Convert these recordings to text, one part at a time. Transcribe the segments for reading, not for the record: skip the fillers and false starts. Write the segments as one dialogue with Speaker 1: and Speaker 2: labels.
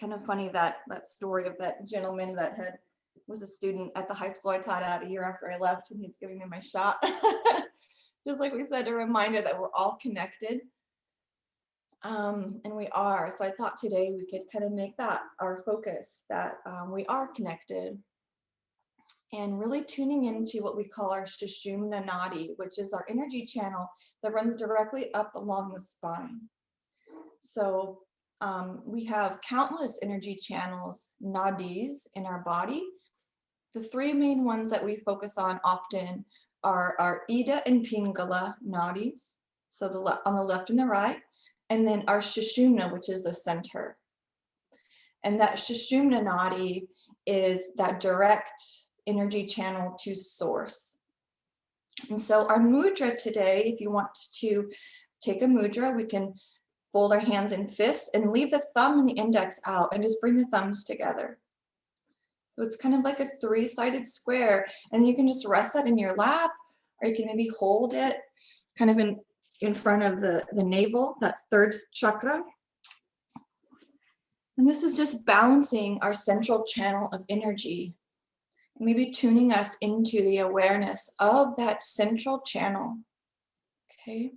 Speaker 1: kind of funny that story of that gentleman that was a student at the high school I taught at a year after I left, and he's giving me my shot. Just like we said, a reminder that we're all connected. And we are. So I thought today we could kind of make that our focus, that we are connected, and really tuning into what we call our sushumna nadi, which is our energy channel that runs directly up along the spine. So we have countless energy channels, nadis, in our body. The three main ones that we focus on often are our Ida and Pingala nadis, so on the left and the right, and then our sushumna, which is the center. And that sushumna nadi is that direct energy channel to source. And so our mudra today, if you want to take a mudra, we can fold our hands in fists and leave the thumb and the index out and just bring the thumbs together. So it's kind of like a three-sided square, and you can just rest that in your lap, or you can maybe hold it kind of in front of the navel, that third chakra. And this is just balancing our central channel of energy, maybe tuning us into the awareness of that central channel. Okay.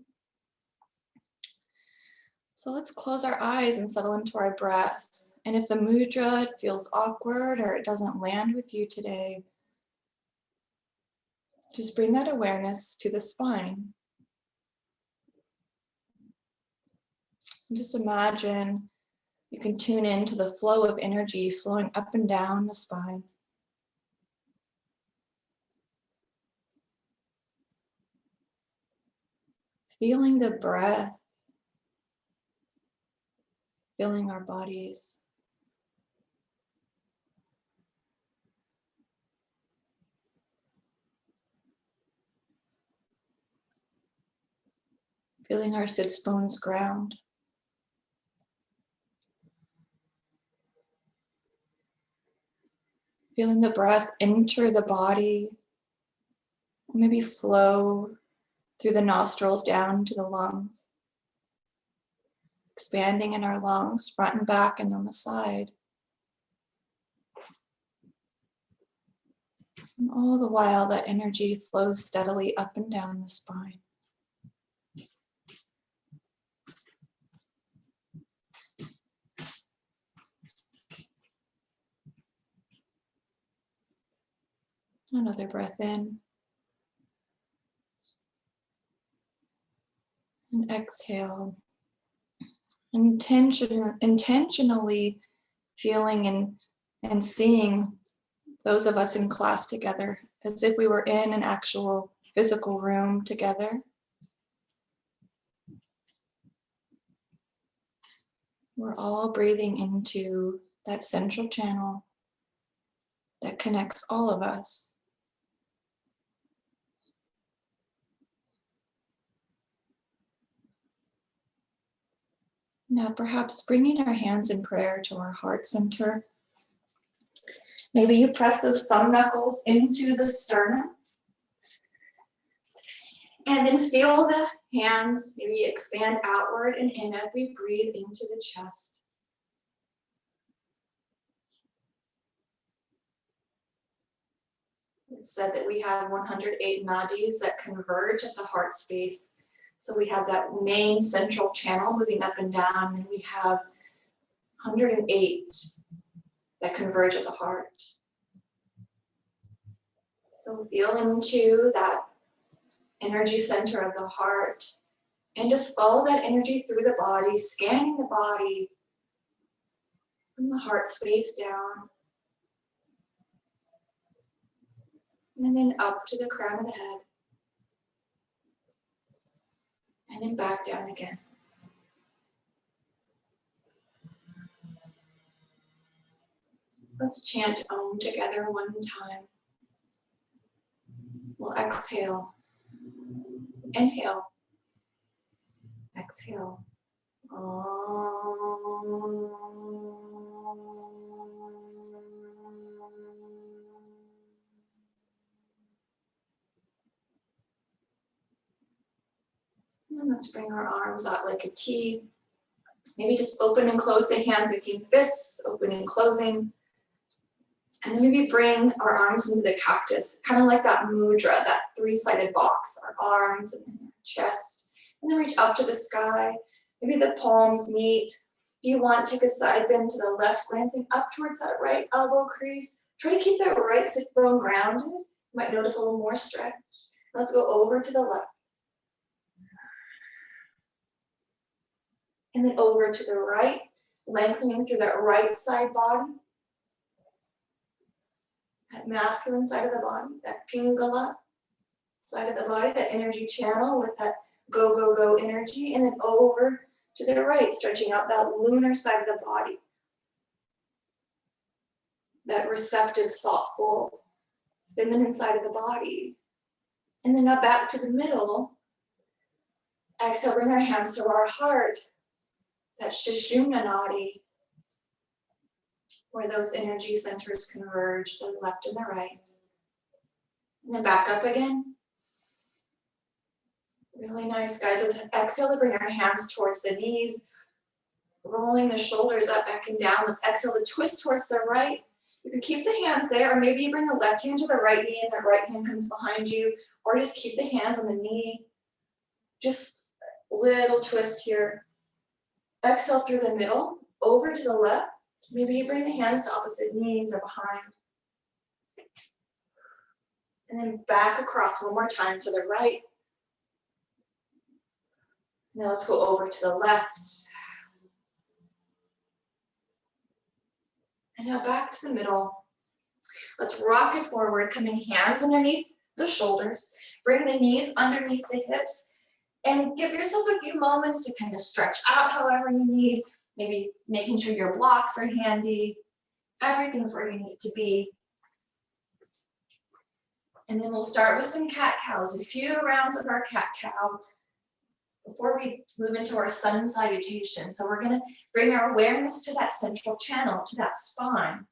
Speaker 1: So let's close our eyes and settle into our breath. And if the mudra feels awkward or it doesn't land with you today, just bring that awareness to the spine. And just imagine you can tune into the flow of energy flowing up and down the spine. Feeling the breath, feeling our bodies. Feeling our sits bones ground. Feeling the breath enter the body, maybe flow through the nostrils down to the lungs. Expanding in our lungs, front and back and on the side. And all the while that energy flows steadily up and down the spine. Another breath in. And exhale. Intentionally feeling and seeing those of us in class together as if we were in an actual physical room together. We're all breathing into that central channel that connects all of us. Now perhaps bringing our hands in prayer to our heart center. Maybe you press those thumb knuckles into the sternum. And then feel the hands maybe expand outward and in as we breathe into the chest. It's said that we have 108 nadis that converge at the heart space. So we have that main central channel moving up and down, and we have 108 that converge at the heart. So feel into that energy center of the heart and just follow that energy through the body, scanning the body from the heart space down. And then up to the crown of the head. And then back down again. Let's chant Om together one time. We'll exhale. Inhale. Exhale. Om. And let's bring our arms out like a T. Maybe just open and close the hands, making fists, open and closing. And then maybe bring our arms into the cactus, kind of like that mudra, that three-sided box, our arms and chest. And then reach up to the sky. Maybe the palms meet. If you want, take a side bend to the left, glancing up towards that right elbow crease. Try to keep that right sit bone grounded. You might notice a little more stretch. Let's go over to the left. And then over to the right, lengthening through that right side body. That masculine side of the body, that pingala side of the body, that energy channel with that go, go, go energy. And then over to the right, stretching out that lunar side of the body. That receptive, thoughtful, feminine side of the body. And then up back to the middle. Exhale, bring our hands to our heart. That sushumna nadi, where those energy centers converge, the left and the right. And then back up again. Really nice, guys. Let's exhale to bring our hands towards the knees, rolling the shoulders up, back and down. Let's exhale to twist towards the right. You can keep the hands there, or maybe you bring the left hand to the right knee and that right hand comes behind you, or just keep the hands on the knee. Just a little twist here. Exhale through the middle, over to the left. Maybe you bring the hands to opposite knees or behind. And then back across one more time to the right. Now let's go over to the left. And now back to the middle. Let's rock it forward, coming hands underneath the shoulders. Bring the knees underneath the hips. And give yourself a few moments to kind of stretch out however you need. Maybe making sure your blocks are handy. Everything's where you need to be. And then we'll start with some cat-cows, a few rounds of our cat-cow before we move into our sun salutation. So we're gonna bring our awareness to that central channel, to that spine.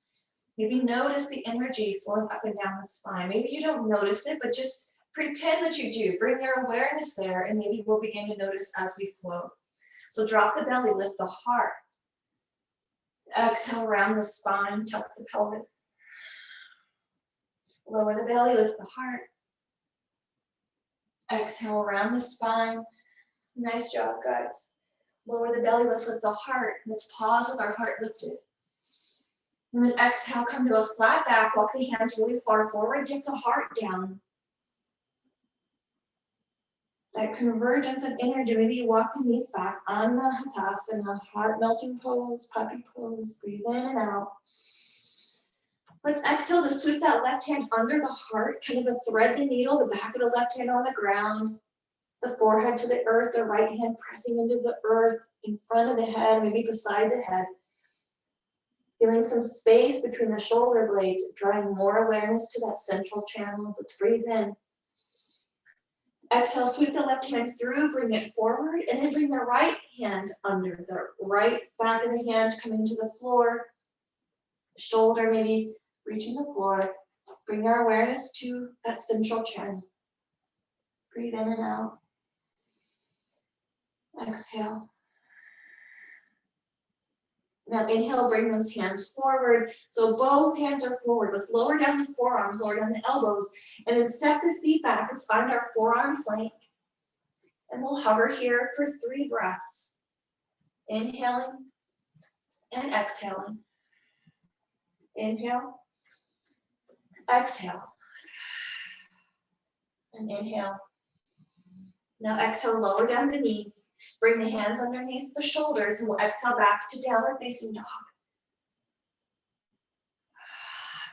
Speaker 1: Maybe notice the energy flowing up and down the spine. Maybe you don't notice it, but just pretend that you do. Bring your awareness there, and maybe we'll begin to notice as we flow. So drop the belly, lift the heart. Exhale around the spine, tuck the pelvis. Lower the belly, lift the heart. Exhale around the spine. Nice job, guys. Lower the belly, let's lift the heart. Let's pause with our heart lifted. And then exhale, come to a flat back, walk the hands really far forward, take the heart down. That convergence of energy, maybe you walk the knees back, Anahatasana, heart melting pose, puppy pose, breathe in and out. Let's exhale to sweep that left hand under the heart, kind of a thread the needle, the back of the left hand on the ground, the forehead to the earth, the right hand pressing into the earth, in front of the head, maybe beside the head. Feeling some space between the shoulder blades, drawing more awareness to that central channel. Let's breathe in. Exhale, sweep the left hand through, bring it forward, and then bring the right hand under the right back of the hand, coming to the floor. Shoulder maybe reaching the floor. Bring our awareness to that central channel. Breathe in and out. Exhale. Now inhale, bring those hands forward. So both hands are forward. Let's lower down the forearms, lower down the elbows, and then step the feet back. Let's find our forearm plank. And we'll hover here for 3 breaths. Inhaling and exhaling. Inhale, exhale, and inhale. Now exhale, lower down the knees. Bring the hands underneath the shoulders, and we'll exhale back to downward facing dog.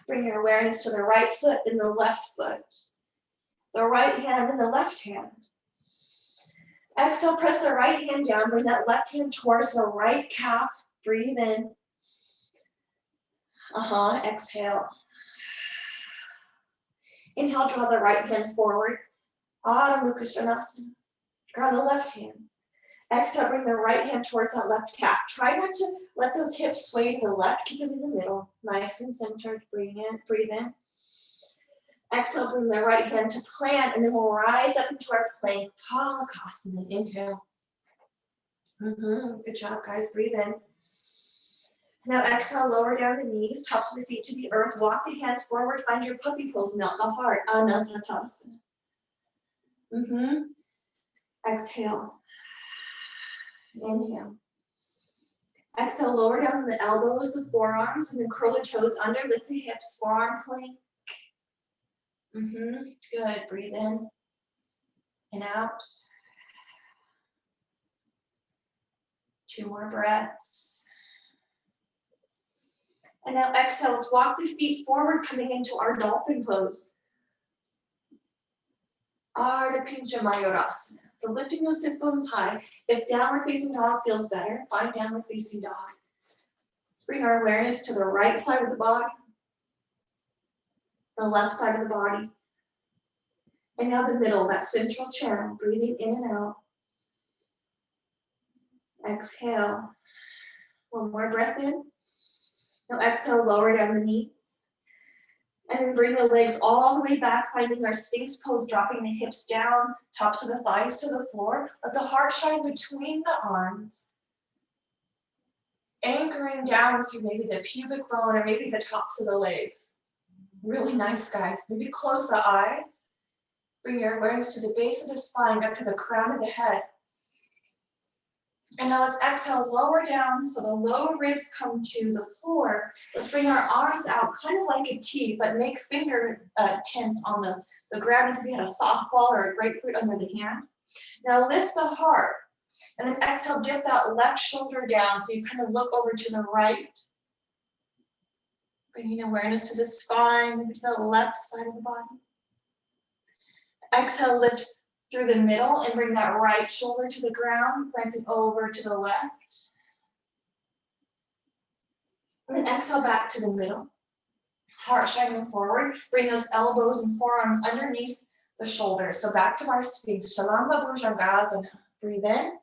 Speaker 1: Bring your awareness to the right foot and the left foot. The right hand and the left hand. Exhale, press the right hand down. Bring that left hand towards the right calf. Breathe in. Exhale. Inhale, draw the right hand forward. Adho Mukha Svanasana. Ground the left hand. Exhale, bring the right hand towards that left calf. Try not to let those hips sway to the left. Keep them in the middle. Nice and centered. Breathe in. Exhale, bring the right hand to plant, and then we'll rise up into our plank, Bakasana. Inhale. Good job, guys. Breathe in. Now exhale, lower down the knees, tops of the feet to the earth. Walk the hands forward, find your puppy pose, melt the heart. Anapatasana. Exhale. Inhale. Exhale, lower down the elbows, the forearms, and then curl the toes under, lift the hips, forearm plank. Good, breathe in and out. 2 more breaths. And now exhale, let's walk the feet forward, coming into our dolphin pose. Ardha Pincha Mayurasana. So lifting those sit bones high. If downward facing dog feels better, find downward facing dog. Let's bring our awareness to the right side of the body, the left side of the body, and now the middle, that central channel, breathing in and out. Exhale. 1 more breath in. Now exhale, lower down the knees. And then bring the legs all the way back, finding our Sphinx pose, dropping the hips down, tops of the thighs to the floor. Let the heart shine between the arms. Anchoring down through maybe the pubic bone or maybe the tops of the legs. Really nice, guys. Maybe close the eyes. Bring your awareness to the base of the spine, up to the crown of the head. And now let's exhale, lower down so the lower ribs come to the floor. Let's bring our arms out, kind of like a T, but make finger tints on the ground as if we had a softball or a grapefruit under the hand. Now lift the heart, and then exhale, dip that left shoulder down so you kind of look over to the right. Bringing awareness to the spine, maybe to the left side of the body. Exhale, lift through the middle and bring that right shoulder to the ground, glancing over to the left. And then exhale back to the middle. Heart shining forward. Bring those elbows and forearms underneath the shoulders. So back to our Sphinx. Shalamba Bhujangasana. Breathe in.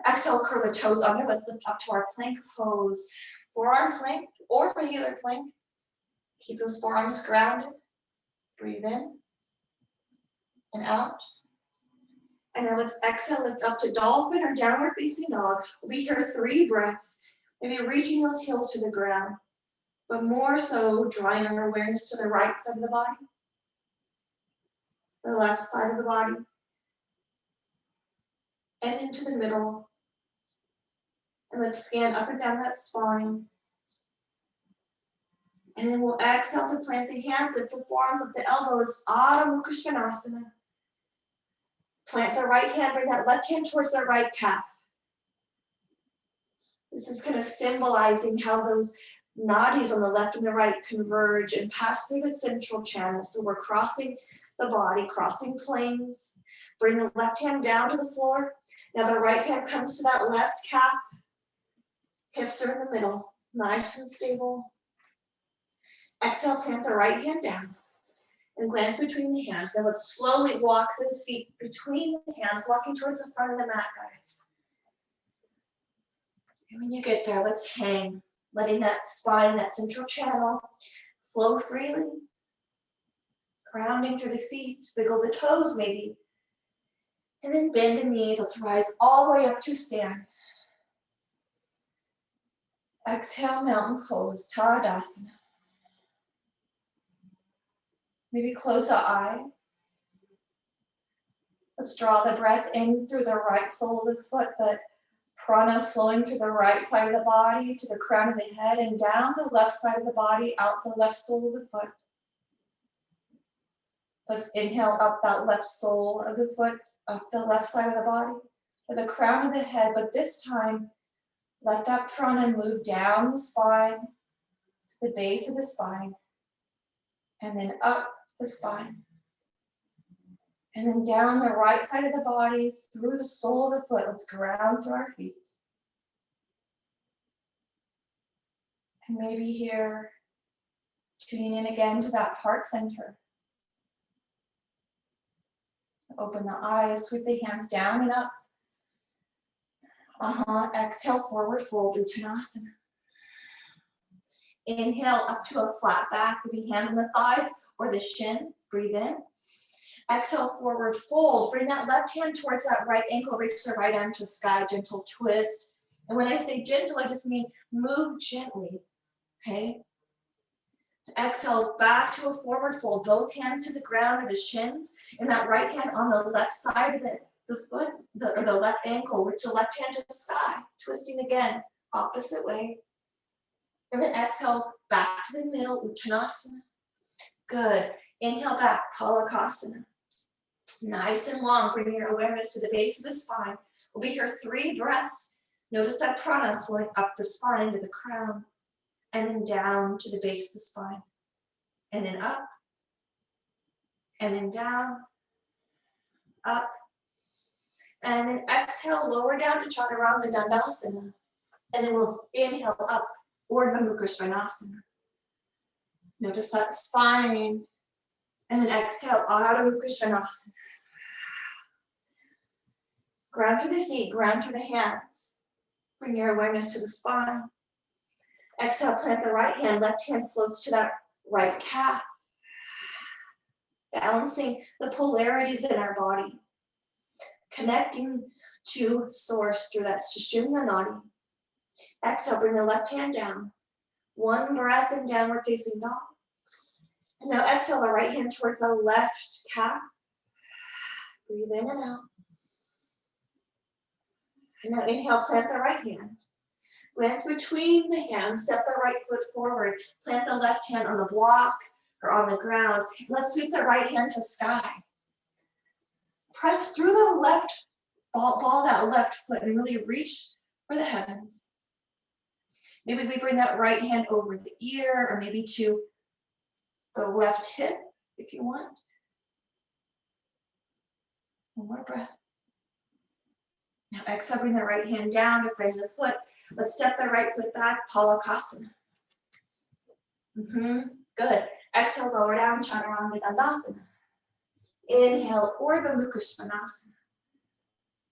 Speaker 1: Exhale, curl the toes under. Let's lift up to our plank pose. Forearm plank or regular plank. Keep those forearms grounded. Breathe in and out. And now let's exhale, lift up to dolphin or downward facing dog. We'll be here 3 breaths. Maybe reaching those heels to the ground, but more so drawing our awareness to the right side of the body, the left side of the body, and into the middle. And let's scan up and down that spine. And then we'll exhale to plant the hands, lift the forearms, lift the elbows, Adho Mukha Svanasana. Plant the right hand, bring that left hand towards the right calf. This is kind of symbolizing how those nadis on the left and the right converge and pass through the central channel. So we're crossing the body, crossing planes. Bring the left hand down to the floor. Now the right hand comes to that left calf. Hips are in the middle, nice and stable. Exhale, plant the right hand down and glance between the hands. Now let's slowly walk those feet between the hands, walking towards the front of the mat, guys. And when you get there, let's hang, letting that spine, that central channel, flow freely. Grounding through the feet, wiggle the toes maybe. And then bend the knees. Let's rise all the way up to stand. Exhale, mountain pose, Tadasana. Maybe close the eyes. Let's draw the breath in through the right sole of the foot, the prana flowing through the right side of the body to the crown of the head and down the left side of the body, out the left sole of the foot. Let's inhale up that left sole of the foot, up the left side of the body, to the crown of the head, but this time, let that prana move down the spine, to the base of the spine, and then up the spine. And then down the right side of the body, through the sole of the foot. Let's ground through our feet. And maybe here, tuning in again to that heart center. Open the eyes, sweep the hands down and up. Exhale, forward fold, Uttanasana. Inhale up to a flat back, maybe hands on the thighs or the shins. Breathe in. Exhale, forward fold. Bring that left hand towards that right ankle. Reach the right arm to sky, gentle twist. And when I say gentle, I just mean move gently, okay? Exhale, back to a forward fold. Both hands to the ground or the shins. And that right hand on the left side of the foot, or the left ankle. Reach the left hand to the sky. Twisting again, opposite way. And then exhale, back to the middle, Uttanasana. Good. Inhale back, Bakasana. Nice and long. Bring your awareness to the base of the spine. We'll be here 3 breaths. Notice that prana flowing up the spine to the crown. And then down to the base of the spine. And then up. And then down. Up. And then exhale, lower down to Chaturanga Dandasana. And then we'll inhale up, Urdhva Mukha Svanasana. Notice that spine. And then exhale, Adho Mukha Svanasana. Ground through the feet, ground through the hands. Bring your awareness to the spine. Exhale, plant the right hand, left hand floats to that right calf. Balancing the polarities in our body. Connecting to source through that sushumna nadi. Exhale, bring the left hand down. 1 breath in downward facing dog. And now exhale the right hand towards the left calf. Breathe in and out. And now inhale, plant the right hand. Glance between the hands, step the right foot forward. Plant the left hand on the block or on the ground. Let's sweep the right hand to sky. Press through the left, ball that left foot and really reach for the heavens. Maybe we bring that right hand over the ear or maybe to the left hip if you want. 1 more breath. Now exhale, bring the right hand down to frame the foot. Let's step the right foot back, Bakasana. Good. Exhale, lower down, Chaturanga Dandasana. Inhale, Urdhva Mukha Svanasana.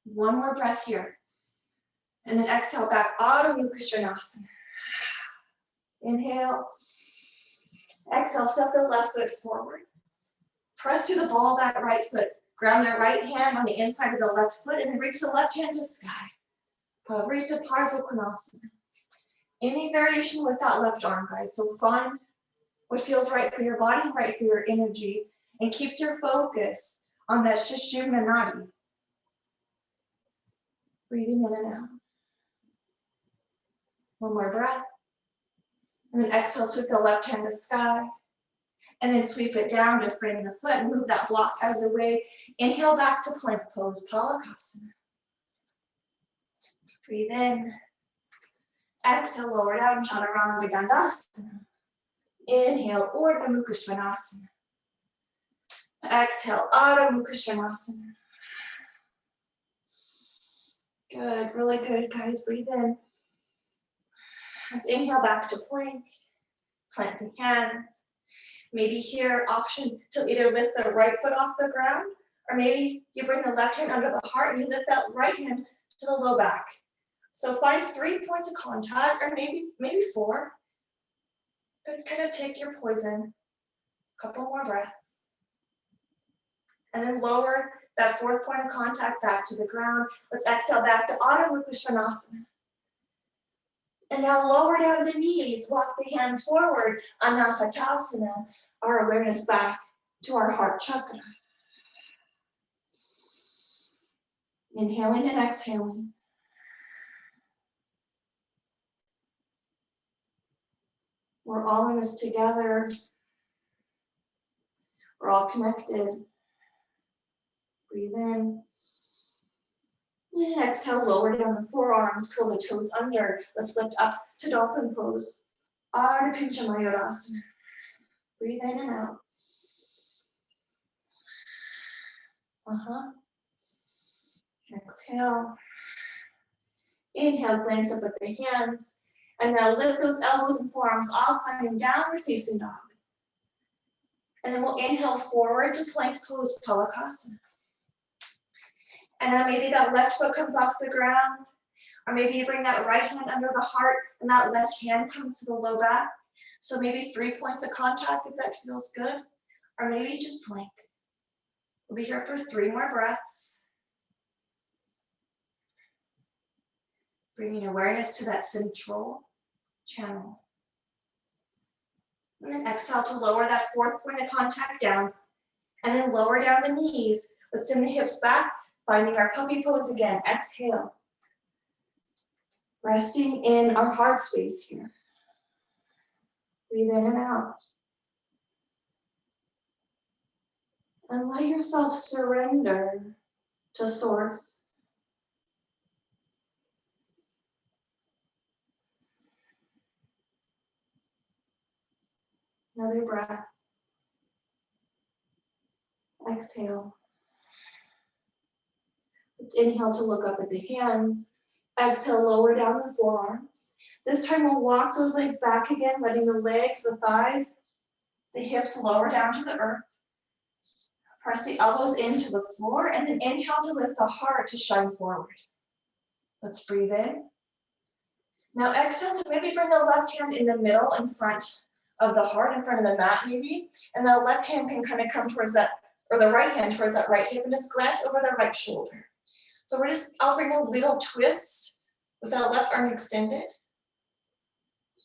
Speaker 1: 1 more breath here. And then exhale back, Adho Mukha Svanasana. Inhale. Exhale, step the left foot forward. Press through the ball of that right foot. Ground the right hand on the inside of the left foot and then reach the left hand to sky. Pavrita Parsva Konasana. Any variation with that left arm, guys. So find what feels right for your body, right for your energy, and keeps your focus on that sushumna nadi. Breathing in and out. 1 more breath. And then exhale, sweep the left hand to sky. And then sweep it down to frame the foot and move that block out of the way. Inhale back to plank pose, Bakasana. Breathe in. Exhale, lower down, Chaturanga Dandasana. Inhale, Urdhva Mukha Svanasana. Exhale, Adho Mukha Svanasana. Good, really good, guys. Breathe in. Let's inhale back to plank. Plant the hands. Maybe here, option to either lift the right foot off the ground, or maybe you bring the left hand under the heart and you lift that right hand to the low back. So find 3 points of contact, or maybe 4. But kind of take your poison. Couple more breaths. And then lower that 4th point of contact back to the ground. Let's exhale back to Adho Mukha Svanasana. And now lower down the knees, walk the hands forward, Anapatasana, our awareness back to our heart chakra. Inhaling and exhaling. We're all in this together. We're all connected. Breathe in. And exhale, lower down the forearms, curl the toes under. Let's lift up to Dolphin Pose. Ardha Pincha Mayurasana. Breathe in and out. Exhale. Inhale, glance up with the hands. And now lift those elbows and forearms off, finding downward facing dog. And then we'll inhale forward to plank pose, Bakasana. And then maybe that left foot comes off the ground, or maybe you bring that right hand under the heart and that left hand comes to the low back. So maybe 3 points of contact if that feels good, or maybe just plank. We'll be here for 3 more breaths. Bringing awareness to that central channel. And then exhale to lower that 4th point of contact down. And then lower down the knees. Let's send the hips back, finding our puppy pose again. Exhale. Resting in our heart space here. Breathe in and out. And let yourself surrender to Source. Another breath. Exhale. Let's inhale to look up at the hands. Exhale, lower down the forearms. This time we'll walk those legs back again, letting the legs, the thighs, the hips lower down to the earth. Press the elbows into the floor and then inhale to lift the heart to shine forward. Let's breathe in. Now exhale to maybe bring the left hand in the middle in front of the heart, in front of the mat maybe. And the left hand can kind of come towards that, or the right hand towards that right hip, and just glance over the right shoulder. So we're just offering a little twist with that left arm extended.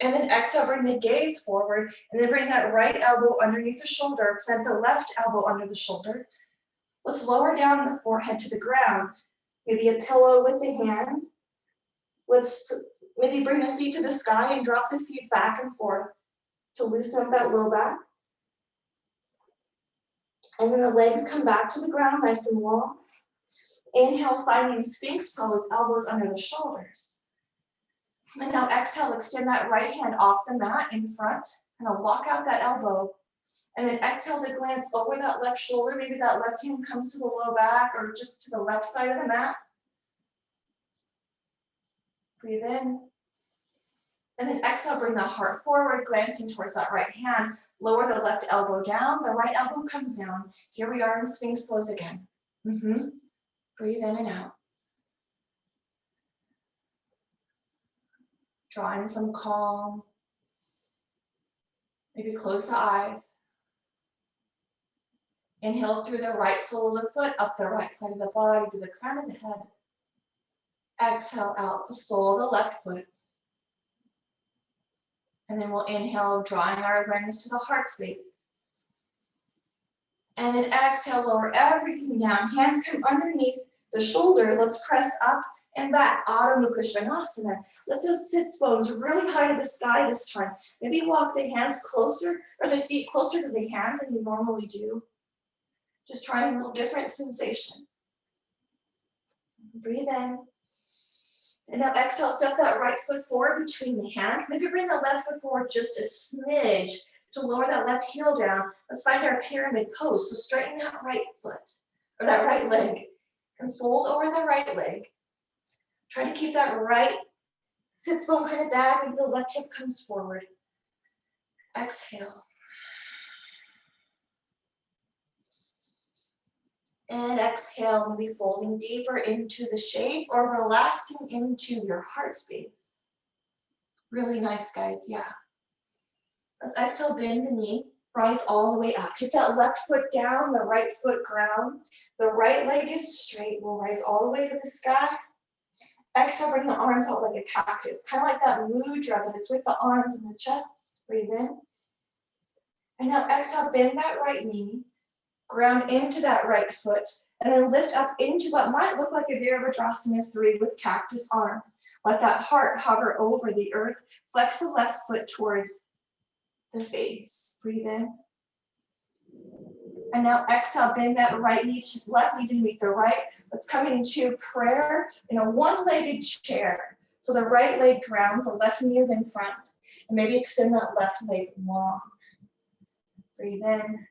Speaker 1: And then exhale, bring the gaze forward, and then bring that right elbow underneath the shoulder, plant the left elbow under the shoulder. Let's lower down the forehead to the ground. Maybe a pillow with the hands. Let's maybe bring the feet to the sky and drop the feet back and forth to loosen up that low back. And then the legs come back to the ground nice and long. Inhale, finding Sphinx Pose, elbows under the shoulders. And now exhale, extend that right hand off the mat in front, and then lock out that elbow. And then exhale to glance over that left shoulder. Maybe that left hand comes to the low back or just to the left side of the mat. Breathe in. And then exhale, bring the heart forward, glancing towards that right hand. Lower the left elbow down, the right elbow comes down. Here we are in Sphinx Pose again. Breathe in and out. Drawing some calm. Maybe close the eyes. Inhale through the right sole of the foot, up the right side of the body to the crown of the head. Exhale out the sole of the left foot. And then we'll inhale, drawing our awareness to the heart space. And then exhale, lower everything down. Hands come underneath the shoulders. Let's press up and back. Adho Mukha Svanasana. Let those sits bones really high to the sky this time. Maybe walk the hands closer, or the feet closer to the hands than you normally do. Just trying a little different sensation. Breathe in. And now exhale, step that right foot forward between the hands. Maybe bring the left foot forward just a smidge to lower that left heel down. Let's find our pyramid pose. So straighten that right foot, or that right leg, and fold over the right leg. Try to keep that right sits bone kind of back, maybe the left hip comes forward. Exhale. And exhale, maybe folding deeper into the shape or relaxing into your heart space. Really nice, guys, yeah. Let's exhale, bend the knee, rise all the way up. Keep that left foot down, the right foot grounds. The right leg is straight. We'll rise all the way to the sky. Exhale, bring the arms out like a cactus, kind of like that mudra, but it's with the arms and the chest. Breathe in. And now exhale, bend that right knee. Ground into that right foot, and then lift up into what might look like a Virabhadrasana 3 with cactus arms. Let that heart hover over the earth. Flex the left foot towards the face. Breathe in. And now exhale, bend that right knee to left knee to meet the right. Let's come into prayer in a one-legged chair. So the right leg grounds, the left knee is in front, and maybe extend that left leg long. Breathe in.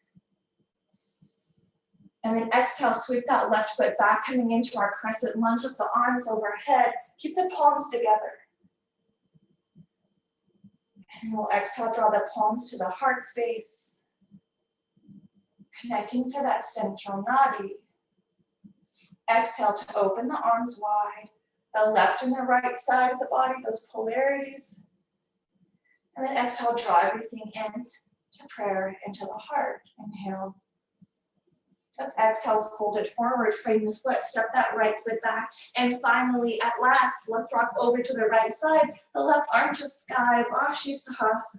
Speaker 1: And then exhale, sweep that left foot back, coming into our crescent lunge with the arms overhead. Keep the palms together. And we'll exhale, draw the palms to the heart space, connecting to that central nadi. Exhale to open the arms wide, the left and the right side of the body, those polarities. And then exhale, draw everything into prayer, into the heart. Inhale. Let's exhale, fold it forward, frame the foot, step that right foot back. And finally, at last, left rock over to the right side, the left arm to sky, Bakasana.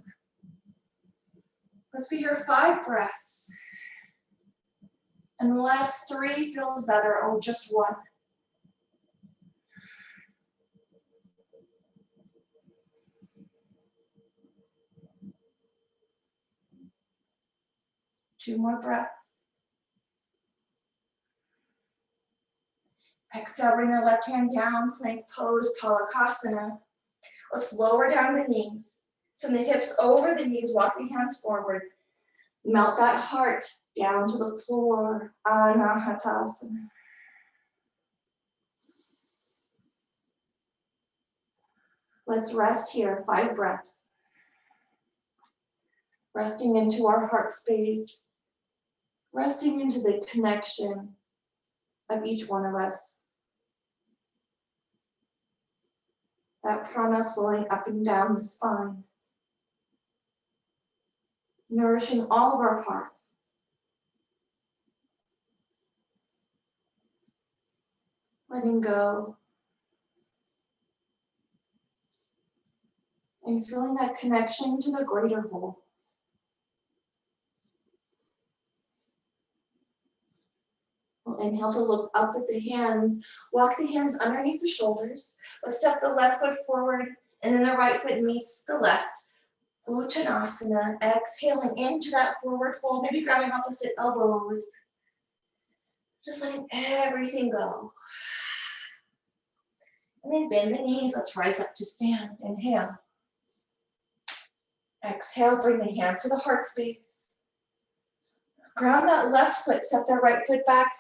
Speaker 1: Let's be here 5 breaths. And the last 3 feels better, or just 1. Two more breaths. Exhale, bring the left hand down, plank pose, Bakasana. Let's lower down the knees. Send the hips over the knees, walk the hands forward. Melt that heart down to the floor, Anahatasana. Let's rest here, 5 breaths. Resting into our heart space, resting into the connection of each one of us. That prana flowing up and down the spine, nourishing all of our parts. Letting go. And feeling that connection to the greater whole. We'll inhale to look up at the hands. Walk the hands underneath the shoulders. Let's step the left foot forward, and then the right foot meets the left. Uttanasana, exhaling into that forward fold, maybe grabbing opposite elbows. Just letting everything go. And then bend the knees, let's rise up to stand, inhale. Exhale, bring the hands to the heart space. Ground that left foot, step that right foot back,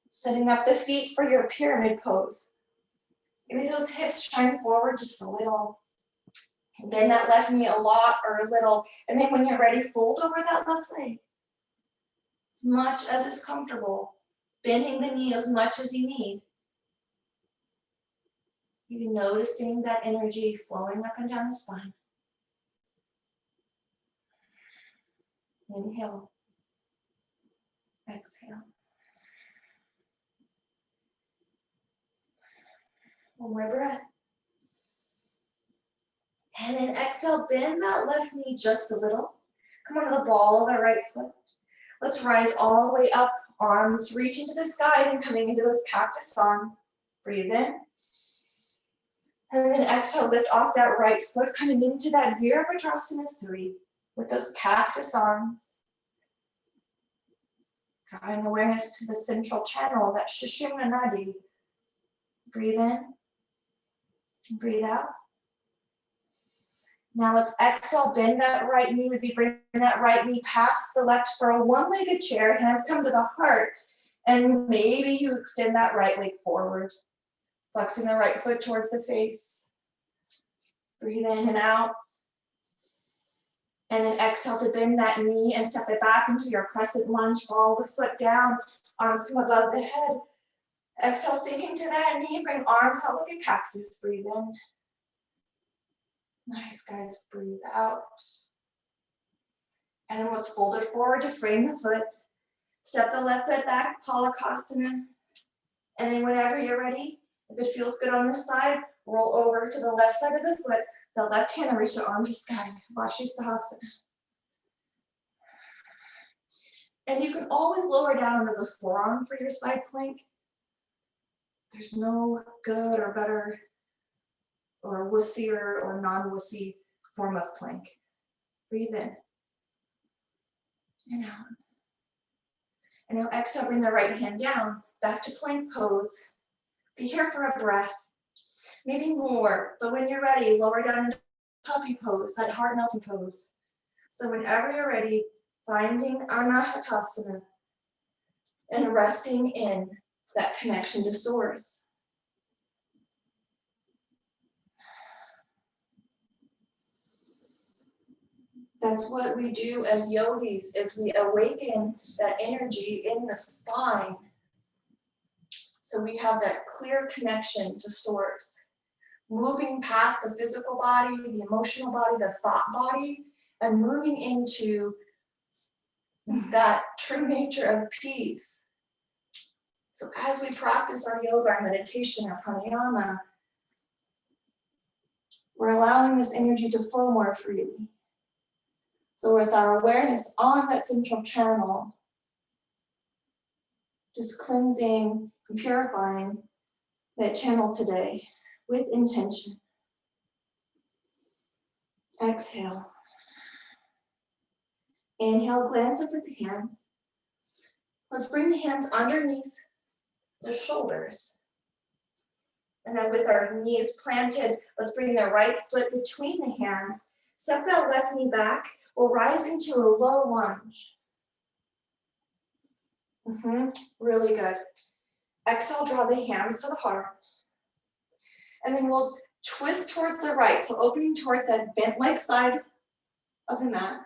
Speaker 1: setting up the feet for your pyramid pose. Maybe those hips shine forward just a little. Bend that left knee a lot or a little, and then when you're ready, fold over that left leg. As much as is comfortable, bending the knee as much as you need. Maybe noticing that energy flowing up and down the spine. Inhale. Exhale. One more breath. And then exhale, bend that left knee just a little. Come onto the ball of the right foot. Let's rise all the way up, arms reaching to the sky and coming into those cactus arms. Breathe in. And then exhale, lift off that right foot, coming into that Virabhadrasana 3 with those cactus arms. Drawing awareness to the central channel, that sushumna nadi. Breathe in. Breathe out. Now let's exhale, bend that right knee. Maybe bring that right knee past the left for a one-legged chair. Hands come to the heart. And maybe you extend that right leg forward. Flexing the right foot towards the face. Breathe in and out. And then exhale to bend that knee and step it back into your crescent lunge. Follow the foot down. Arms come above the head. Exhale, sink into that knee. Bring arms out like a cactus. Breathe in. Nice, guys. Breathe out. And then let's fold it forward to frame the foot. Step the left foot back, Bakasana. And then whenever you're ready, if it feels good on this side, roll over to the left side of the foot. The left hand and reach the arm to sky, Bakasana. And you can always lower down onto the forearm for your side plank. There's no good or better or wussier or non-wussy form of plank. Breathe in and out. And now exhale, bring the right hand down, back to plank pose. Be here for a breath, maybe more, but when you're ready, lower down into puppy pose, that heart melting pose. So whenever you're ready, finding Anahatasana and resting in that connection to source. That's what we do as yogis, is we awaken that energy in the spine. So we have that clear connection to source. Moving past the physical body, the emotional body, the thought body, and moving into that true nature of peace, So as we practice our yoga, our meditation, our pranayama, we're allowing this energy to flow more freely. So with our awareness on that central channel, just cleansing and purifying that channel today with intention. Exhale. Inhale, glance up at the hands. Let's bring the hands underneath the shoulders. And then with our knees planted, let's bring the right foot between the hands. Step that left knee back. We'll rise into a low lunge. Really good. Exhale, draw the hands to the heart. And then we'll twist towards the right, so opening towards that bent leg side of the mat.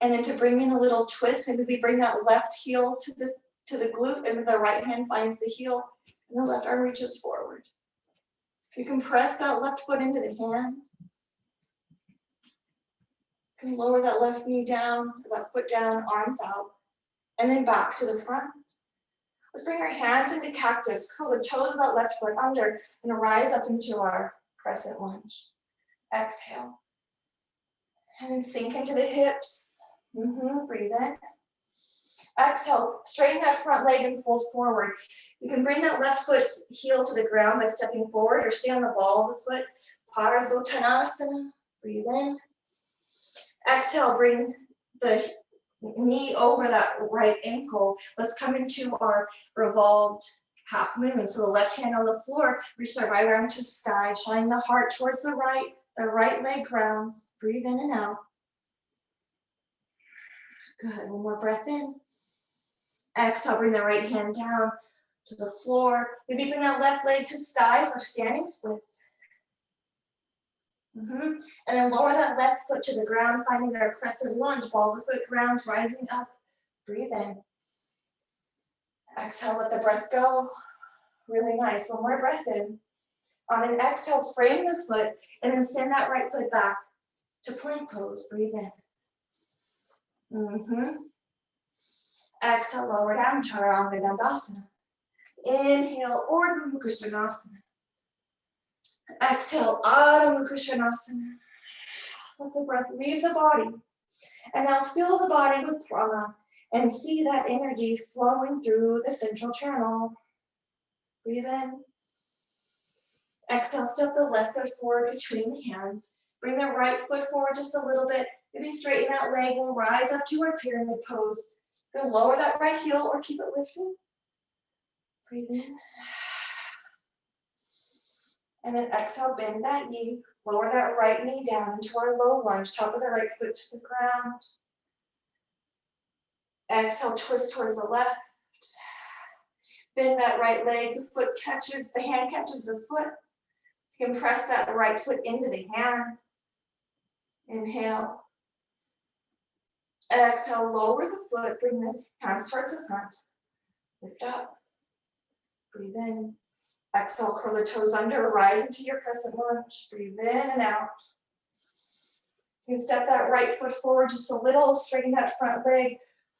Speaker 1: And then to bring in a little twist, maybe we bring that left heel to the glute, and the right hand finds the heel, and the left arm reaches forward. You can press that left foot into the hand. You can lower that left knee down, that foot down, arms out, and then back to the front. Let's bring our hands into cactus, curl the toes of that left foot under, and rise up into our crescent lunge. Exhale. And then sink into the hips. Breathe in. Exhale, straighten that front leg and fold forward. You can bring that left foot heel to the ground by stepping forward or stay on the ball of the foot. Padasana. Breathe in. Exhale, bring the knee over that right ankle. Let's come into our revolved half moon. So the left hand on the floor, reach the right arm to sky, shine the heart towards the right leg grounds. Breathe in and out. Good, one more breath in. Exhale, bring the right hand down to the floor. Maybe bring that left leg to sky for standing splits. And then lower that left foot to the ground, finding our crescent lunge, ball of the foot grounds, rising up. Breathe in. Exhale, let the breath go. Really nice. One more breath in. On an exhale, frame the foot, and then send that right foot back to plank pose. Breathe in. Exhale, lower down, Chaturanga Dandasana. Inhale, Urdhva Mukha Svanasana. Exhale, Adho Mukha Svanasana. Let the breath leave the body. And now fill the body with prana and see that energy flowing through the central channel. Breathe in. Exhale, step the left foot forward between the hands. Bring the right foot forward just a little bit. Maybe straighten that leg. We'll rise up to our pyramid pose. Then lower that right heel or keep it lifted. Breathe in. And then exhale, bend that knee. Lower that right knee down into our low lunge. Top of the right foot to the ground. Exhale, twist towards the left. Bend that right leg. The hand catches the foot. You can press that right foot into the hand. Inhale. Exhale, lower the foot. Bring the hands towards the front. Lift up. Breathe in. Exhale, curl the toes under, rise into your crescent lunge. Breathe in and out. You can step that right foot forward just a little, straighten that front leg,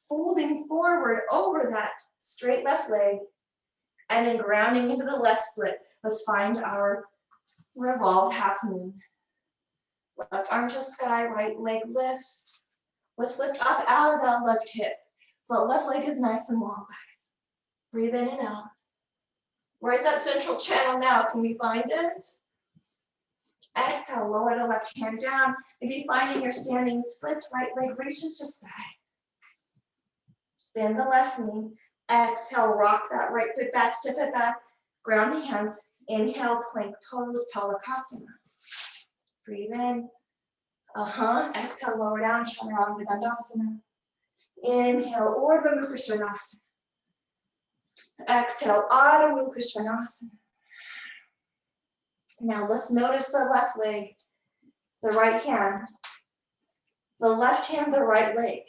Speaker 1: folding forward over that straight left leg, and then grounding into the left foot. Let's find our revolved half moon. Left arm to sky, right leg lifts. Let's lift up out of that left hip. So that left leg is nice and long, guys. Breathe in and out. Where's that central channel now? Can we find it? Exhale, lower the left hand down. Maybe finding your standing splits, right leg reaches to sky. Bend the left knee. Exhale, rock that right foot back, step it back. Ground the hands. Inhale, plank pose, Bakasana. Breathe in. Exhale, lower down, Chaturanga Dandasana. Inhale, Urdhva Mukha Svanasana. Exhale, Adho Mukha Svanasana. Now let's notice the left leg, the right hand, the left hand, the right leg.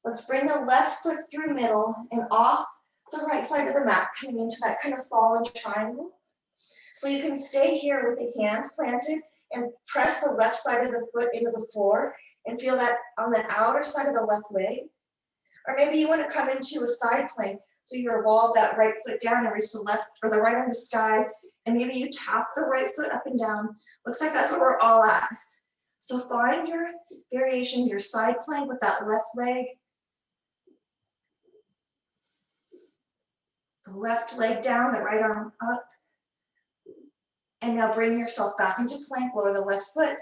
Speaker 1: Let's bring the left foot through middle and off the right side of the mat, coming into that kind of fallen triangle. So you can stay here with the hands planted and press the left side of the foot into the floor and feel that on the outer side of the left leg. Or maybe you want to come into a side plank. So you revolve that right foot down and reach the left or the right arm to sky. And maybe you tap the right foot up and down. Looks like that's where we're all at. So find your variation, your side plank with that left leg. The left leg down, the right arm up. And now bring yourself back into plank, lower the left foot.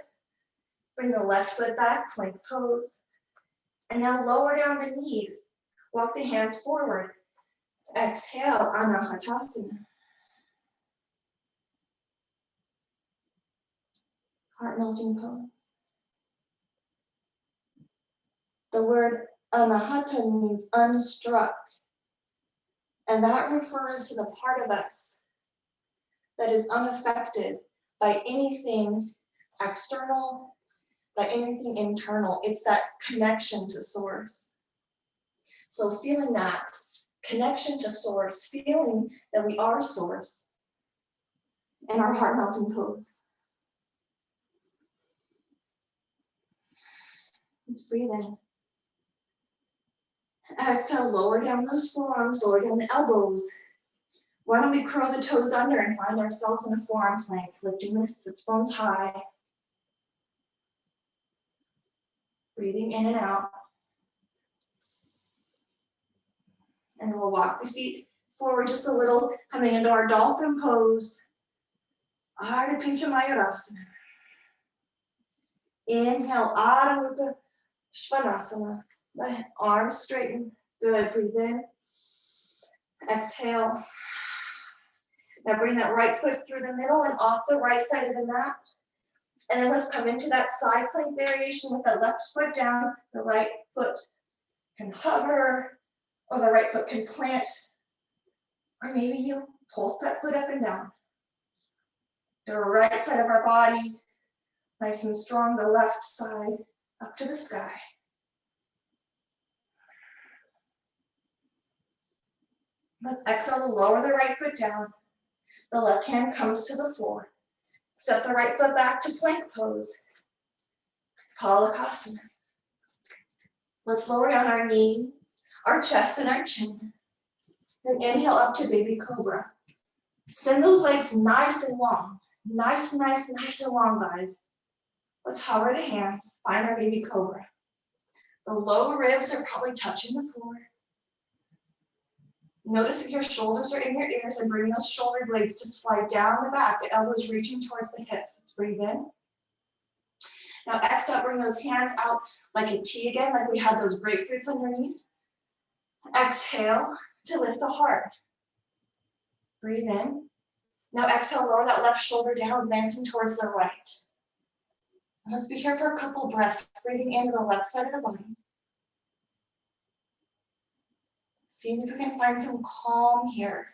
Speaker 1: Bring the left foot back, plank pose. And now lower down the knees. Walk the hands forward. Exhale, Anahatasana. Heart melting pose. The word Anahata means unstruck. And that refers to the part of us that is unaffected by anything external, by anything internal. It's that connection to source. So feeling that connection to source, feeling that we are source, and our heart melting pose. Let's breathe in. Exhale, lower down those forearms, lower down the elbows. Why don't we curl the toes under and find ourselves in a forearm plank, lifting the sits bones high. Breathing in and out. And then we'll walk the feet forward just a little, coming into our dolphin pose. Ardha Pincha Mayurasana. Inhale, Adho Mukha Svanasana. The arms straighten. Good. Breathe in. Exhale. Now bring that right foot through the middle and off the right side of the mat. And then let's come into that side plank variation with the left foot down. The right foot can hover, or the right foot can plant. Or maybe you pulse that foot up and down. The right side of our body, nice and strong. The left side up to the sky. Let's exhale, lower the right foot down. The left hand comes to the floor. Step the right foot back to plank pose. Palakasana. Let's lower down our knees, our chest, and our chin. Then inhale up to baby cobra. Send those legs nice and long. Nice and long, guys. Let's hover the hands, find our baby cobra. The lower ribs are probably touching the floor. Notice if your shoulders are in your ears and bring those shoulder blades to slide down the back, the elbows reaching towards the hips. Let's breathe in. Now exhale, bring those hands out like a T again, like we had those grapefruits underneath. Exhale to lift the heart. Breathe in. Now exhale, lower that left shoulder down, glancing towards the right. Let's be here for a couple breaths, breathing into the left side of the body. Seeing if we can find some calm here.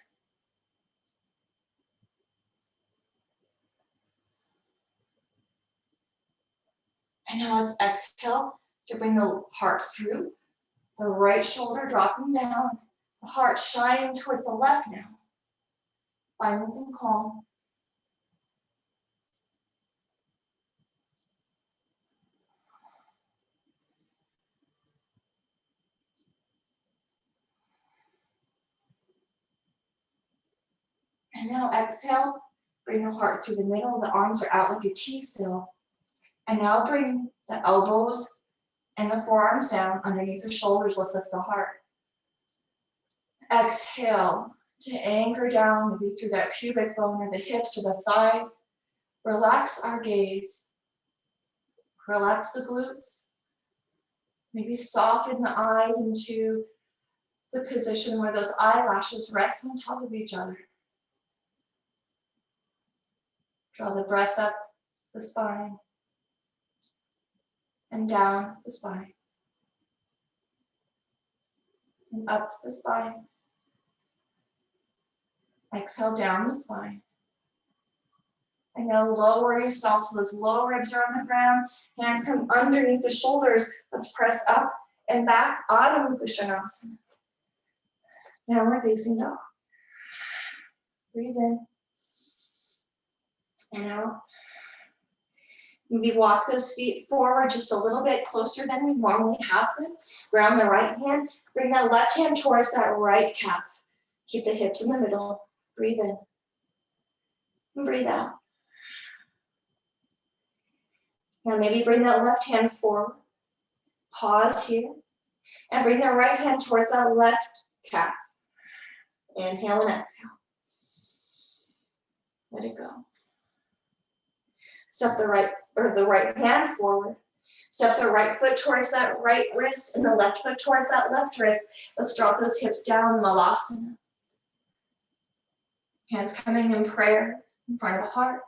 Speaker 1: And now let's exhale to bring the heart through. The right shoulder dropping down. The heart shining towards the left now. Finding some calm. And now exhale, bring the heart through the middle. The arms are out like a T still. And now bring the elbows and the forearms down underneath the shoulders. Let's lift the heart. Exhale to anchor down, maybe through that pubic bone or the hips or the thighs. Relax our gaze. Relax the glutes. Maybe soften the eyes into the position where those eyelashes rest on top of each other. Draw the breath up the spine and down the spine and up the spine. Exhale down the spine. And now lower yourself so those low ribs are on the ground. Hands come underneath the shoulders. Let's press up and back. Adho Mukha Svanasana. Now we're facing dog. Breathe in and out. Maybe walk those feet forward just a little bit closer than we normally have them. Ground the right hand. Bring that left hand towards that right calf. Keep the hips in the middle. Breathe in. And breathe out. Now maybe bring that left hand forward. Pause here. And bring that right hand towards that left calf. Inhale and exhale. Let it go. Step the right hand forward. Step the right foot towards that right wrist and the left foot towards that left wrist. Let's drop those hips down, Malasana. Hands coming in prayer in front of the heart.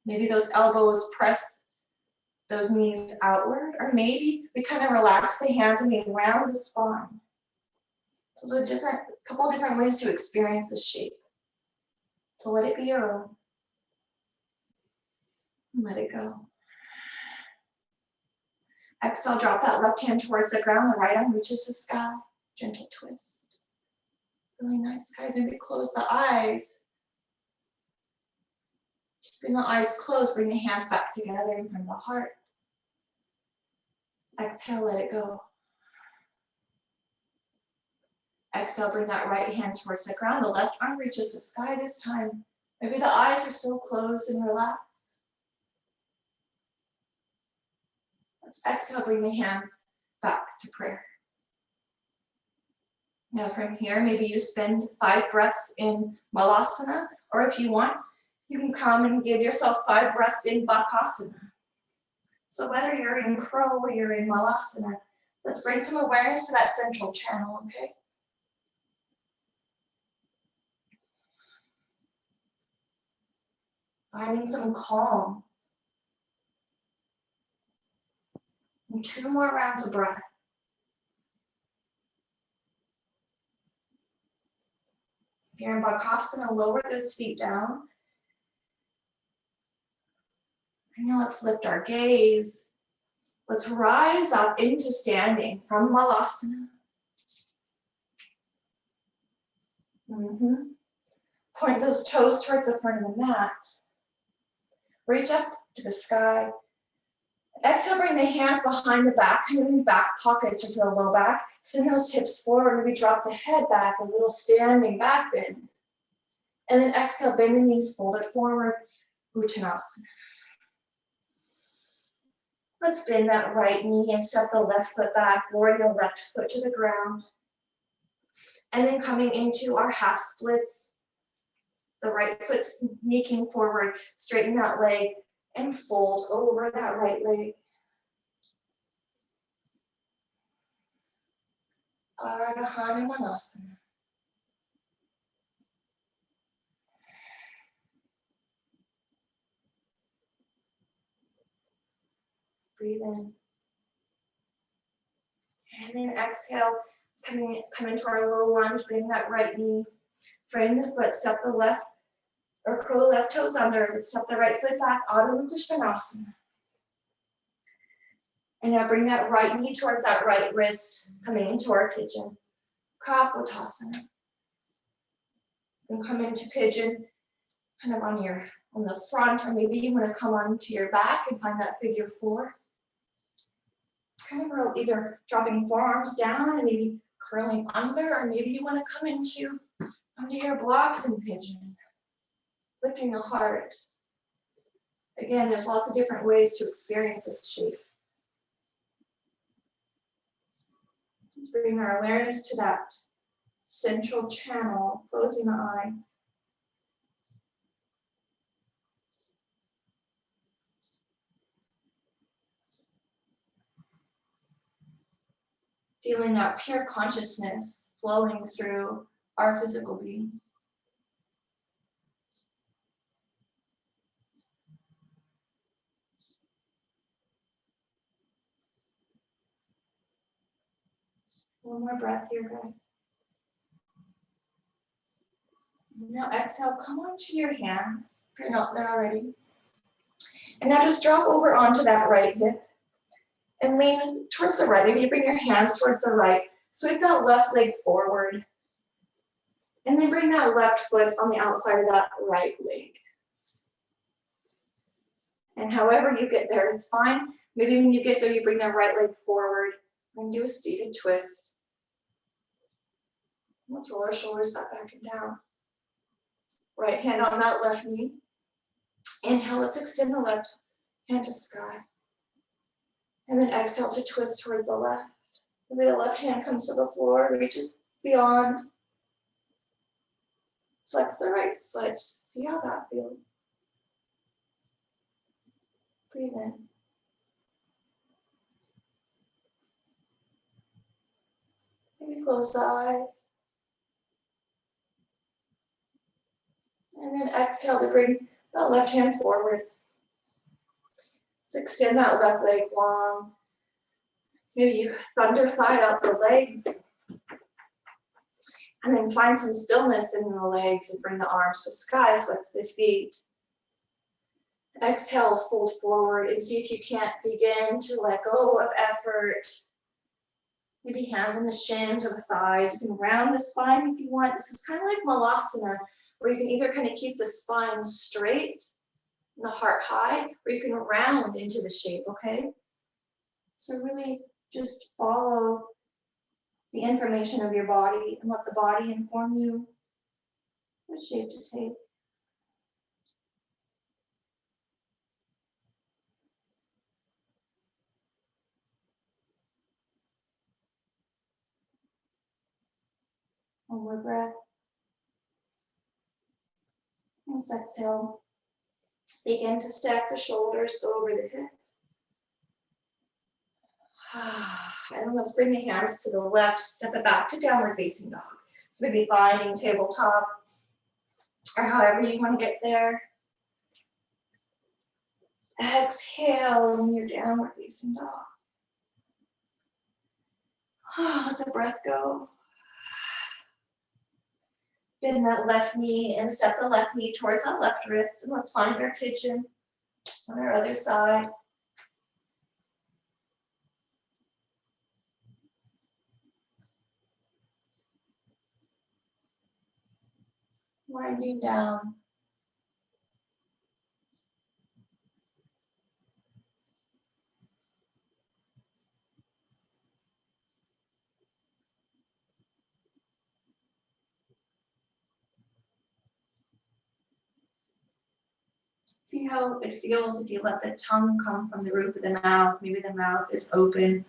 Speaker 1: Maybe those elbows press those knees outward, or maybe we kind of relax the hands and we round the spine. So there's a couple different ways to experience this shape. So let it be your own. And let it go. Exhale, drop that left hand towards the ground, the right arm reaches the sky. Gentle twist. Really nice, guys. Maybe close the eyes. Keeping the eyes closed, bring the hands back together in front of the heart. Exhale, let it go. Exhale, bring that right hand towards the ground. The left arm reaches the sky this time. Maybe the eyes are still closed and relaxed. Let's exhale, bring the hands back to prayer. Now from here, maybe you spend 5 breaths in Malasana, or if you want, you can come and give yourself 5 breaths in Bakasana. So whether you're in crow or you're in Malasana, let's bring some awareness to that central channel, okay? Finding some calm. And 2 more rounds of breath. If you're in Bakasana, lower those feet down. And now let's lift our gaze. Let's rise up into standing from Malasana. Point those toes towards the front of the mat. Reach up to the sky. Exhale, bring the hands behind the back, kind of in back pockets or to the low back. Send those hips forward. Maybe drop the head back, a little standing back bend. And then exhale, bend the knees, fold it forward, Uttanasana. Let's bend that right knee and step the left foot back, lowering the left foot to the ground. And then coming into our half splits, the right foot sneaking forward, straighten that leg and fold over that right leg. Ardha Hanumanasana. Breathe in. And then exhale, come into our low lunge, bring that right knee, frame the foot, step the left, or curl the left toes under, step the right foot back, Adho Mukha Svanasana. And now bring that right knee towards that right wrist, coming into our pigeon, Kapottasana. And come into pigeon, kind of on the front, or maybe you want to come onto your back and find that figure 4. Kind of either dropping forearms down and maybe curling under, or maybe you want to come into your blocks in pigeon, lifting the heart. Again, there's lots of different ways to experience this shape. Let's bring our awareness to that central channel, closing the eyes. Feeling that pure consciousness flowing through our physical being. One more breath here, guys. Now exhale, come onto your hands if you're not there already. And now just drop over onto that right hip and lean towards the right. Maybe you bring your hands towards the right. Sweep that left leg forward. And then bring that left foot on the outside of that right leg. And however you get there is fine. Maybe when you get there, you bring the right leg forward and do a seated twist. Let's roll our shoulders up, back and down. Right hand on that left knee. Inhale, let's extend the left hand to sky. And then exhale to twist towards the left. Maybe the left hand comes to the floor, reaches beyond. Flex the right foot. See how that feels. Breathe in. Maybe close the eyes. And then exhale to bring that left hand forward. Let's extend that left leg long. Maybe you thunder thigh out the legs. And then find some stillness in the legs and bring the arms to sky, flex the feet. Exhale, fold forward and see if you can't begin to let go of effort. Maybe hands on the shins or the thighs. You can round the spine if you want. This is kind of like Malasana, where you can either kind of keep the spine straight and the heart high, or you can round into the shape, okay? So really just follow the information of your body and let the body inform you what shape to take. One more breath. Let's exhale. Begin to stack the shoulders, go over the hips. And then let's bring the hands to the left, step it back to downward facing dog. So maybe finding tabletop or however you want to get there. Exhale in your downward facing dog. Let the breath go. Bend that left knee and step the left knee towards that left wrist. And let's find our pigeon on our other side. Winding down. See how it feels if you let the tongue come from the roof of the mouth. Maybe the mouth is open.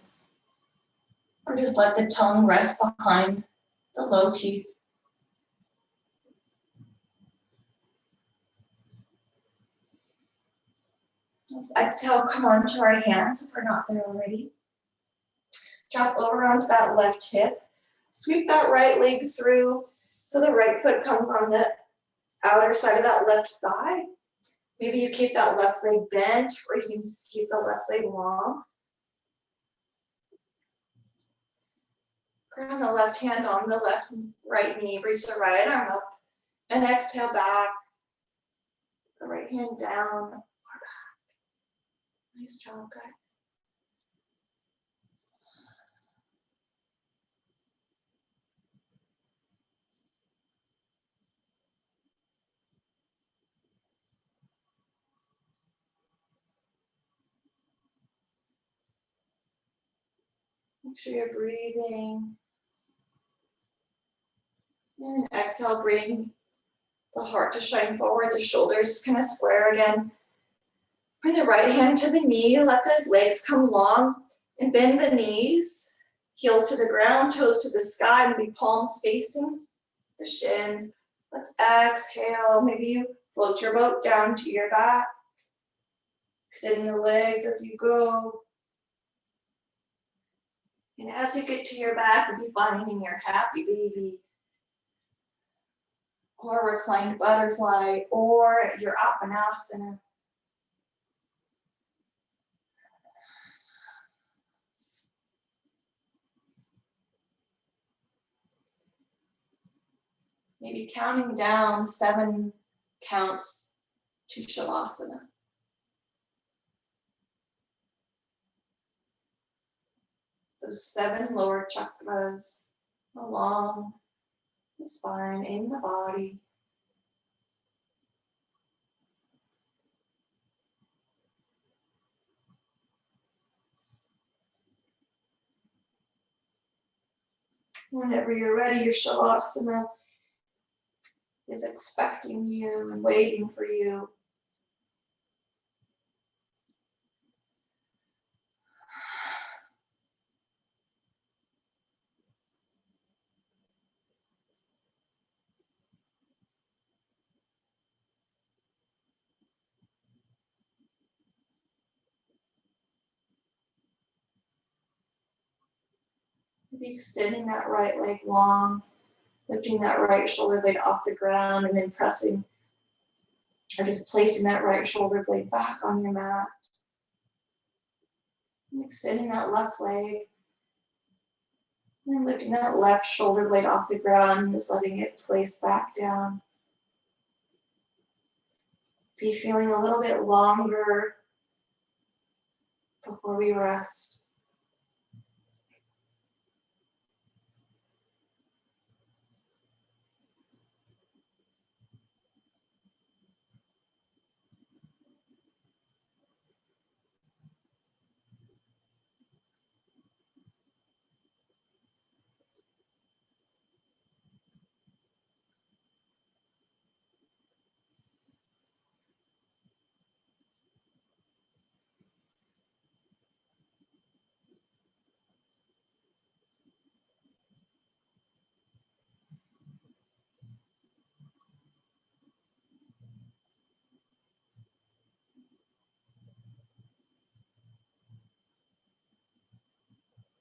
Speaker 1: Or just let the tongue rest behind the low teeth. Let's exhale, come onto our hands if we're not there already. Drop over onto that left hip. Sweep that right leg through so the right foot comes on the outer side of that left thigh. Maybe you keep that left leg bent, or you can keep the left leg long. Ground the left hand on the left and right knee. Reach the right arm up and exhale back. The right hand down or back. Nice job, guys. Make sure you're breathing. And then exhale, bring the heart to shine forward, the shoulders kind of square again. Bring the right hand to the knee, let the legs come long and bend the knees. Heels to the ground, toes to the sky, maybe palms facing the shins. Let's exhale. Maybe you float your boat down to your back. Extending the legs as you go. And as you get to your back, you'll be finding your happy baby, or reclined butterfly, or your Apanasana. Maybe counting down 7 counts to Shavasana. Those 7 lower chakras along the spine, in the body. Whenever you're ready, your shavasana is expecting you and waiting for you. Maybe extending that right leg long, lifting that right shoulder blade off the ground, and then pressing or just placing that right shoulder blade back on your mat. And extending that left leg. And then lifting that left shoulder blade off the ground and just letting it place back down. Be feeling a little bit longer before we rest.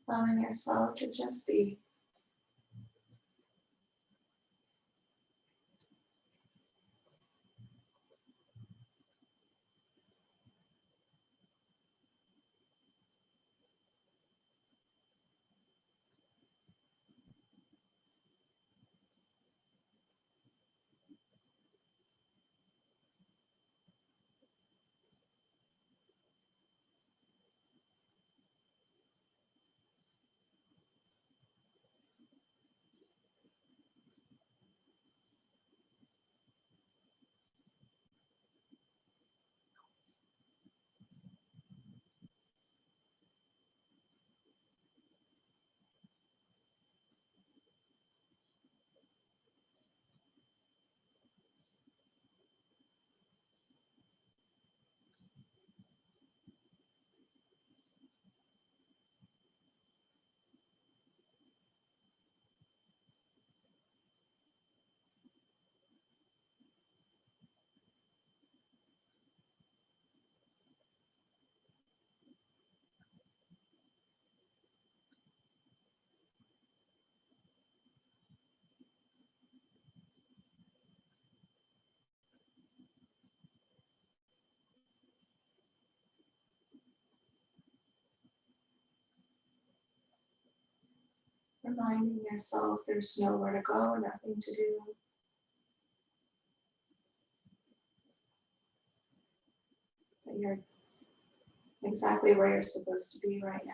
Speaker 1: Allowing yourself to just be. Reminding yourself there's nowhere to go, nothing to do. That you're exactly where you're supposed to be right now.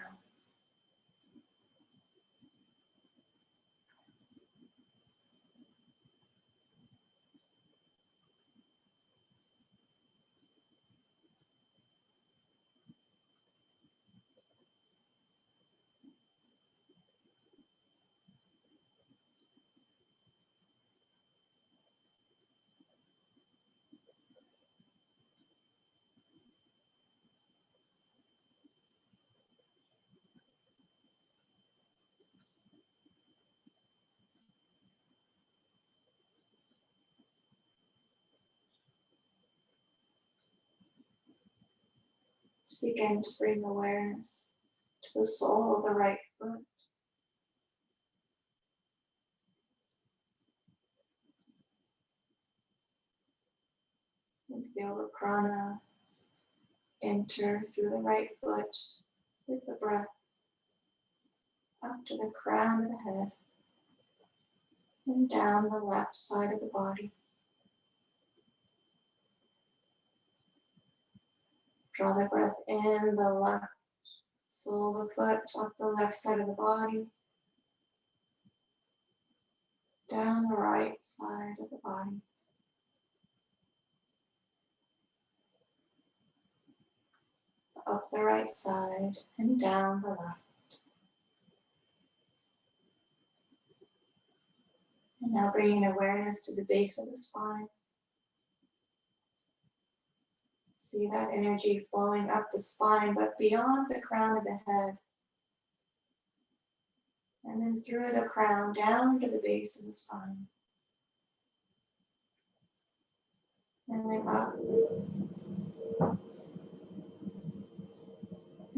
Speaker 1: Let's begin to bring awareness to the sole of the right foot. And feel the prana enter through the right foot with the breath up to the crown of the head and down the left side of the body. Draw the breath in the left sole of the foot, up the left side of the body, down the right side of the body. Up the right side and down the left. Now bringing awareness to the base of the spine. See that energy flowing up the spine, but beyond the crown of the head. And then through the crown, down to the base of the spine. And then up.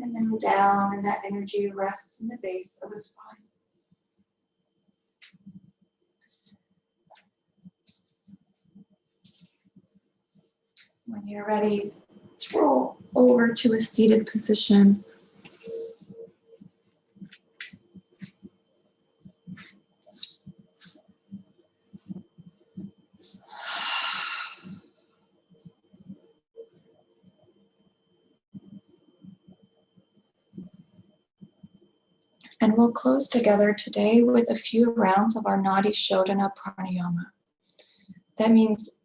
Speaker 1: And then down, and that energy rests in the base of the spine. When you're ready, let's roll over to a seated position. And we'll close together today with a few rounds of our Nadi Shodhana Pranayama. That means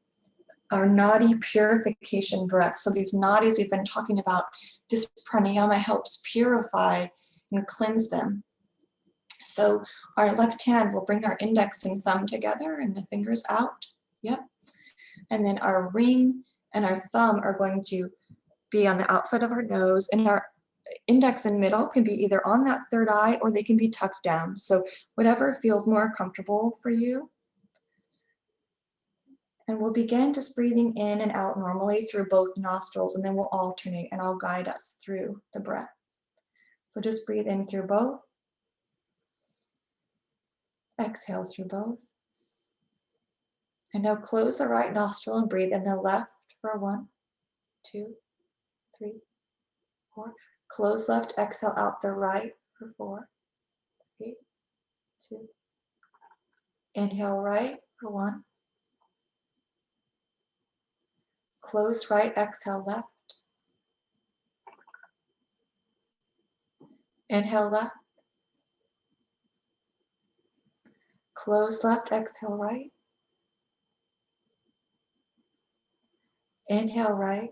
Speaker 1: our Nadi purification breath. So these nadis we've been talking about, this pranayama helps purify and cleanse them. So our left hand will bring our index and thumb together and the fingers out. Yep. And then our ring and our thumb are going to be on the outside of our nose, and our index and middle can be either on that third eye or they can be tucked down. So whatever feels more comfortable for you. And we'll begin just breathing in and out normally through both nostrils, and then we'll alternate and I'll guide us through the breath. So just breathe in through both. Exhale through both. And now close the right nostril and breathe in the left for 1, 2, 3, 4. Close left, exhale out the right for 4, 3, 2. Inhale right for 1. Close right, exhale left. Inhale left. Close left, exhale right. Inhale right.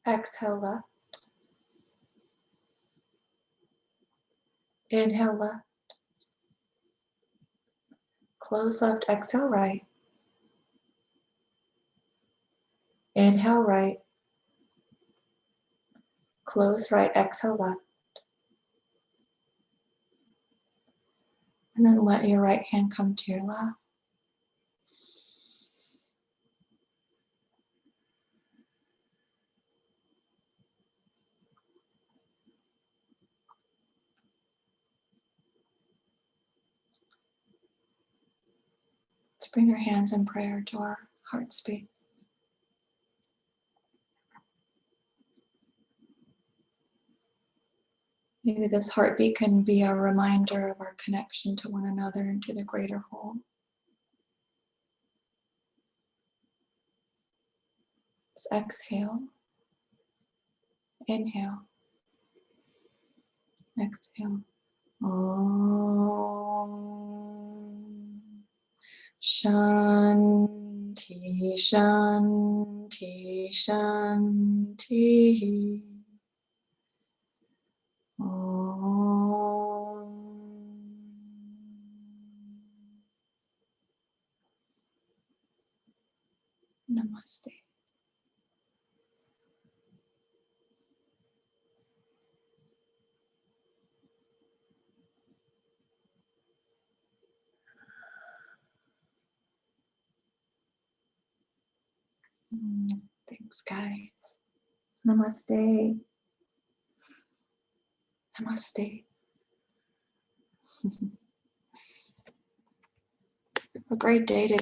Speaker 1: Exhale left. Inhale left. Close left, exhale right. Inhale right. Close right, exhale left. And then let your right hand come to your left. Let's bring our hands in prayer to our heart space. Maybe this heartbeat can be a reminder of our connection to one another and to the greater whole. Let's exhale. Inhale. Exhale. Om. Shanti, Shanti, Shanti. Om. Namaste. Thanks, guys. Namaste. Namaste. Have a great day today.